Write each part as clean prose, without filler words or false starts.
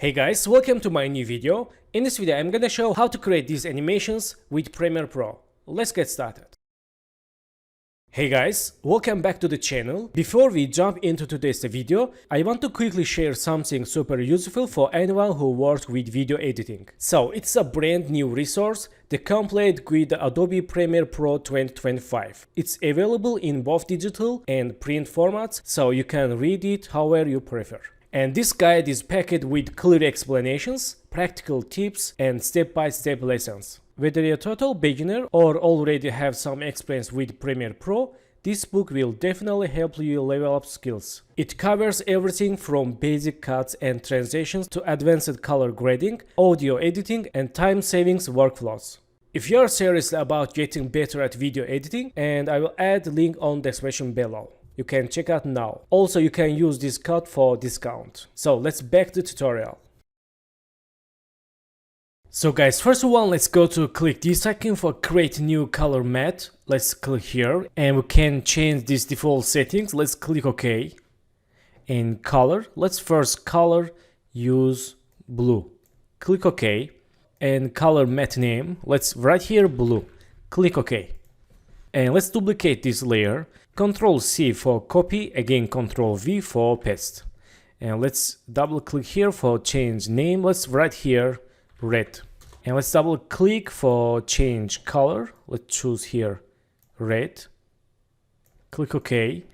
Hey guys, welcome to my new video. In this video I'm gonna show how to create these animations with Premiere Pro. Let's get started. Hey guys, welcome back to the channel. Before we jump into today's video, I want to quickly share something super useful for anyone who works with video editing. So it's a brand new resource, the complete guide Adobe Premiere Pro 2025. It's available in both digital and print formats, so you can read it however you prefer. And this guide is packed with clear explanations, practical tips, and step-by-step lessons. Whether you're a total beginner or already have some experience with Premiere Pro, this book will definitely help you level up skills. It covers everything from basic cuts and transitions to advanced color grading, audio editing, and time savings workflows. If you're serious about getting better at video editing, and I will add the link on the description below. You can check out now. Also, you can use this code for discount. So let's back to the tutorial. So guys, first of all, let's go to click this icon for create new color matte. Let's click here and we can change these default settings. Let's click OK. And color, let's first color use blue. Click OK. And color matte name, let's write here blue. Click OK. And let's duplicate this layer. Ctrl C for copy, again Ctrl V for paste. And let's double click here for change name. Let's write here red. And let's double click for change color. Let's choose here red. Click OK.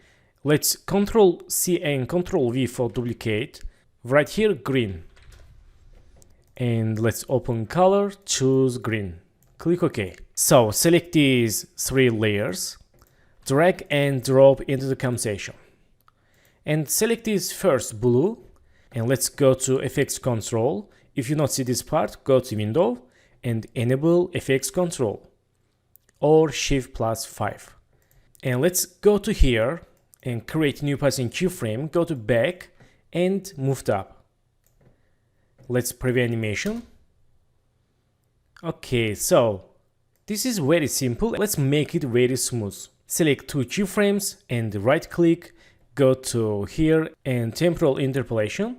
Let's Ctrl C and Ctrl V for duplicate. Write here green. And let's open color, choose green. Click OK. So select these three layers. Drag and drop into the conversation. And select this first blue. And let's go to FX control. If you not see this part, go to window and enable FX control. Or Shift+5. And let's go to here and create new passing keyframe. Go to back and move it up. Let's preview animation. Okay, so this is very simple. Let's make it very smooth. Select two keyframes and right click, go to here and temporal interpolation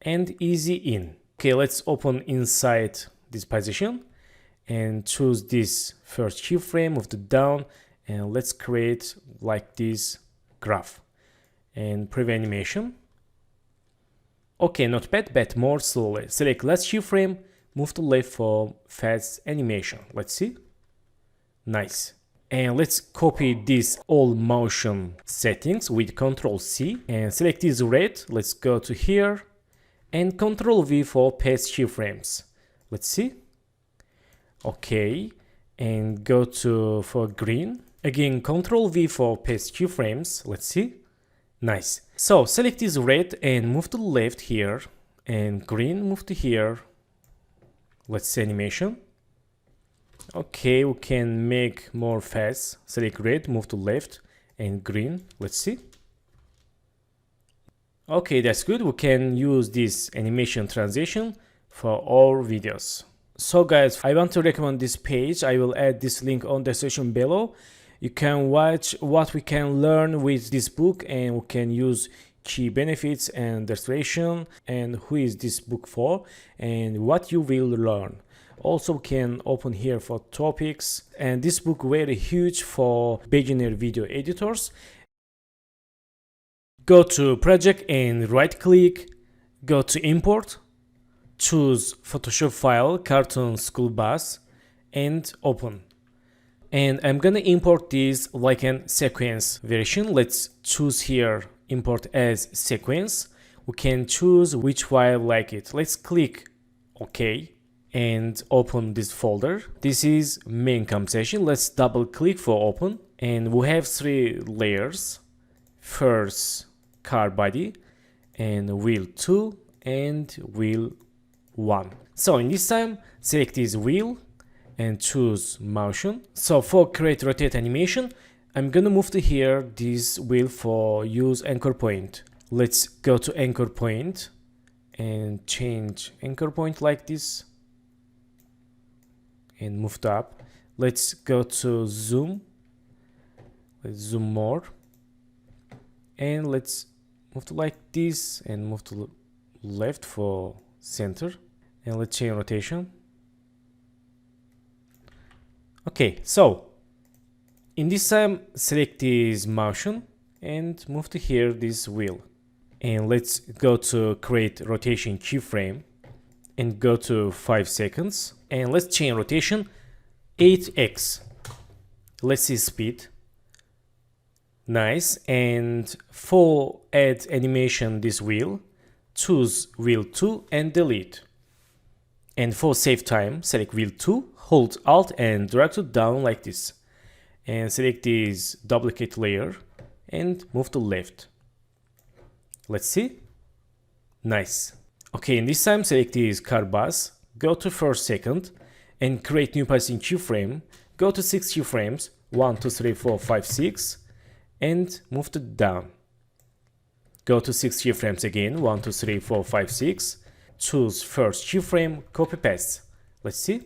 and easy in. Okay, let's open inside this position and choose this first keyframe, move it down and let's create like this graph and preview animation. Okay, not bad, but more slowly. Select last keyframe, move to left for fast animation. Let's see. Nice. And let's copy this all motion settings with Ctrl C and select this red. Let's go to here and Ctrl V for paste keyframes. Let's see. Okay, and go to for green. Again, Ctrl V for paste keyframes. Let's see. Nice. So select this red and move to the left here and green, move to here. Let's see animation. Okay, we can make more fast. Select red, move to left and green. Let's see. Okay, that's good. We can use this animation transition for all videos. So guys, I want to recommend this page. I will add this link on the description below. You can watch what we can learn with this book and we can use key benefits and illustration and who is this book for and what you will learn. Also can open here for topics and this book very huge for beginner video editors. Go to project and right click, go to import, choose Photoshop file, cartoon school bus and open. And I'm gonna import this like a sequence version. Let's choose here import as sequence. We can choose which file like it. Let's click OK and open this folder. This is main conversation. Let's double click for open and we have three layers. First car body and wheel 2 and wheel 1. So in this time select this wheel and choose motion. So for create rotate animation, I'm gonna move to here this wheel for use anchor point. Let's go to anchor point and change anchor point like this and move it up. Let's go to zoom. Let's zoom more and let's move to like this and move to left for center, and let's change rotation. Okay, so in this time, select this motion and move to here this wheel. And let's go to create rotation keyframe and go to 5 seconds. And let's change rotation 8x. Let's see speed. Nice. And for add animation this wheel, choose wheel 2 and delete. And for save time, select wheel 2, hold alt and drag it down like this. And select this duplicate layer and move to left. Let's see. Nice. Okay, in this time select this car bus, go to first second and create new position keyframe. Go to 6 keyframes, 1, 2, 3, 4, 5, 6, and move to down. Go to 6 keyframes again, 1, 2, 3, 4, 5, 6. Choose first keyframe, copy paste. Let's see.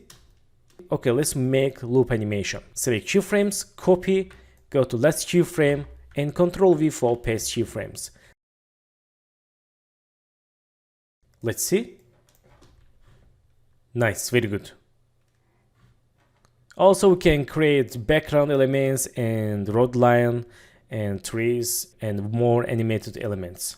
Okay, let's make loop animation. Select keyframes, copy, go to last keyframe, and Ctrl V for paste keyframes. Let's see. Nice, very good. Also, we can create background elements and road line and trees and more animated elements.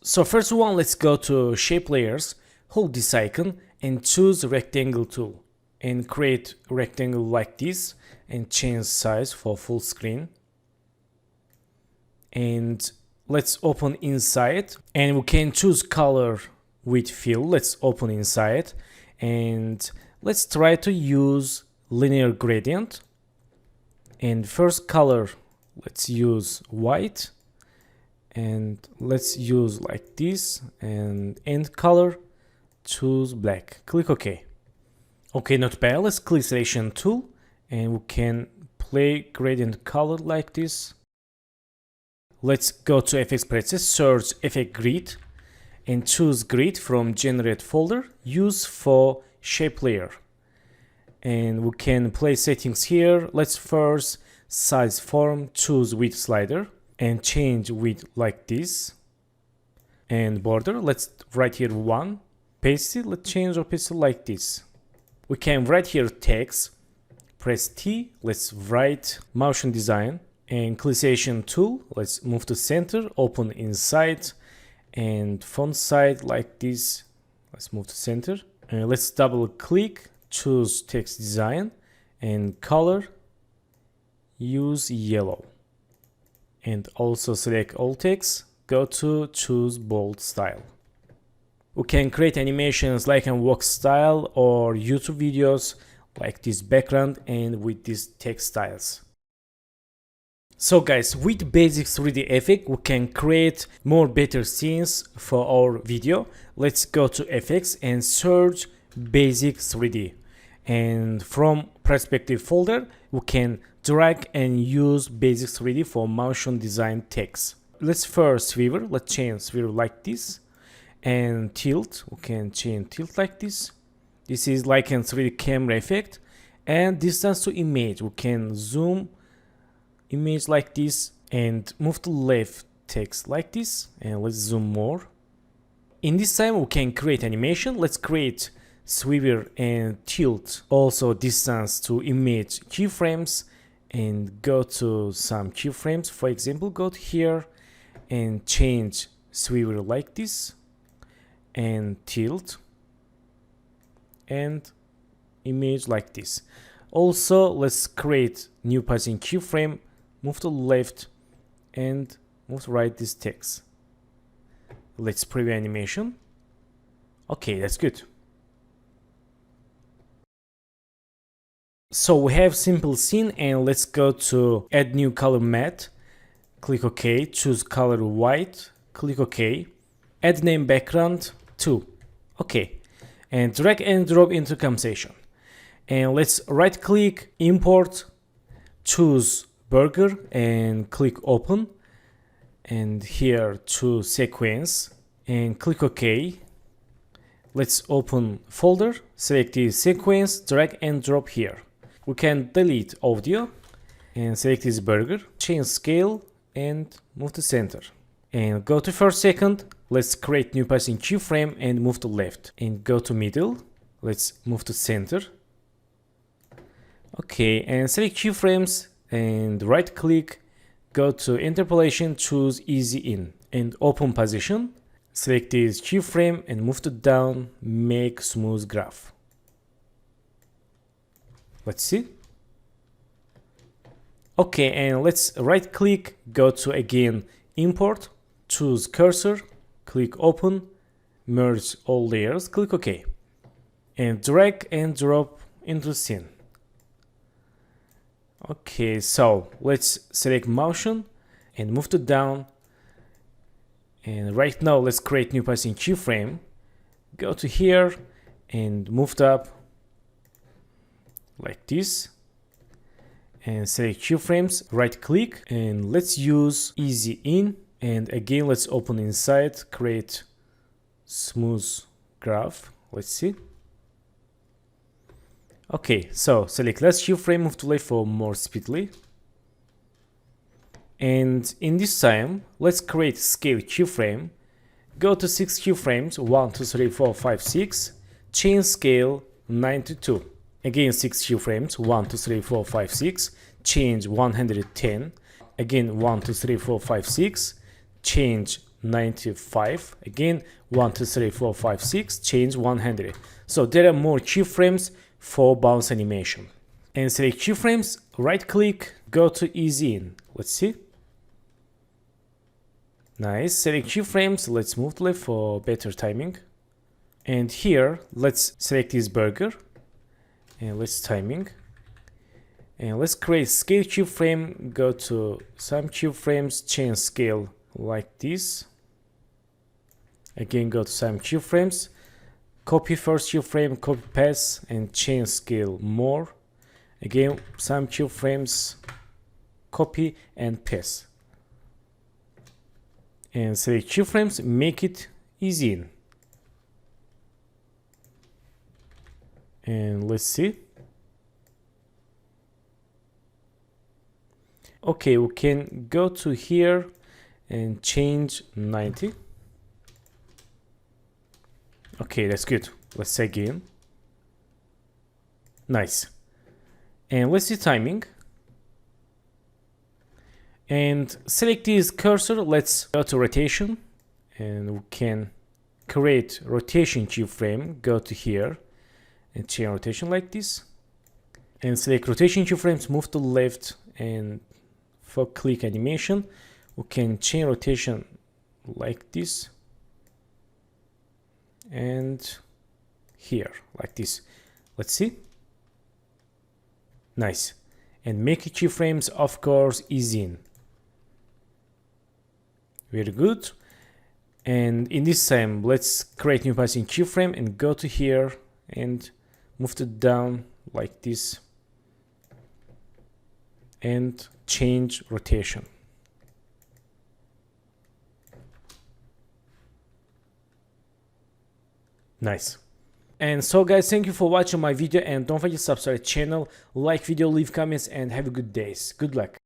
So first one, let's go to shape layers, hold this icon and choose rectangle tool and create rectangle like this and change size for full screen. And let's open inside and we can choose color with fill. Let's open inside and let's try to use linear gradient. And first color, let's use white. And let's use like this, and end color, choose black, click OK. Okay, not bad. Let's click selection tool and we can play gradient color like this. Let's go to FX presets, search effect grid and choose grid from generate folder, use for shape layer. And we can play settings here. Let's first size form, choose width slider and change width like this. And border, let's write here 1. Paste it, let's change opacity like this. We can write here text, press T, let's write motion design and click selection tool. Let's move to center, open inside and font size like this. Let's move to center and let's double click, choose text design and color, use yellow. And also select all text, go to choose bold style. We can create animations like in walk style or YouTube videos like this background and with these text styles. So guys, with basic 3D effect we can create more better scenes for our video. Let's go to FX and search basic 3D. And from perspective folder we can drag and use basic 3D for motion design text. Let's first swivel, let's change swivel like this. And tilt, we can change tilt like this. This is like a 3D camera effect. And distance to image, we can zoom image like this and move to left text like this. And let's zoom more. In this time we can create animation. Let's create swivel and tilt, also distance to image keyframes, and go to some keyframes. For example, go to here and change swivel like this and tilt and image like this. Also, let's create new position keyframe, move to left and move to right this text. Let's preview animation. Okay, that's good. So we have simple scene and let's go to add new color matte. Click OK, choose color white, click OK, add name background 2. Okay, and drag and drop into compensation. And let's right click, import, choose burger and click open. And here choose sequence and click OK. Let's open folder, select the sequence, drag and drop here. We can delete audio and select this burger, change scale and move to center. And go to first second, let's create new passing keyframe and move to left and go to middle. Let's move to center. Okay, and select keyframes and right click, go to interpolation, choose easy in and open position. Select this keyframe and move to down, make smooth graph. Let's see. Okay, and let's right click, go to again import, choose cursor, click open, merge all layers, click OK, and drag and drop into scene. Okay, so let's select motion and move to down. And right now let's create new passing keyframe. Go to here and move up like this. And select keyframes, right click, and let's use easy in. And again, let's open inside, create smooth graph. Let's see. Okay, so select last keyframe, move to left for more speedily. And in this time, let's create scale keyframe. Go to 6 keyframes, 1, 2, 3, 4, 5, 6. Change scale 92. Again 6 keyframes, 1, 2, 3, 4, 5, 6. Change 110. Again 1, 2, 3, 4, 5, 6. Change 95. Again 1, 2, 3, 4, 5, 6. Change 100. So there are more keyframes for bounce animation. And select keyframes, right click, go to easy in. Let's see. Nice. Select keyframes, let's move to left for better timing. And here let's select this burger and let's timing. And let's create scale keyframe, go to some keyframes, change scale like this. Again, go to some keyframes, copy first keyframe, copy paste and change scale more. Again, some keyframes, copy and paste. And select keyframes, make it easy in. And let's see. Okay, we can go to here and change 90. Okay, that's good. Let's say again. Nice. And let's see timing. And select this cursor. Let's go to rotation. And we can create rotation keyframe. Go to here and change rotation like this. And select rotation keyframes, move to left, and for click animation, we can change rotation like this. And here, like this. Let's see. Nice. And make keyframes, of course, easy in. Very good. And in this time, let's create new passing keyframe and go to here and move it down like this. And change rotation. Nice. And so guys, thank you for watching my video and don't forget to subscribe to the channel, like video, leave comments and have a good days. Good luck.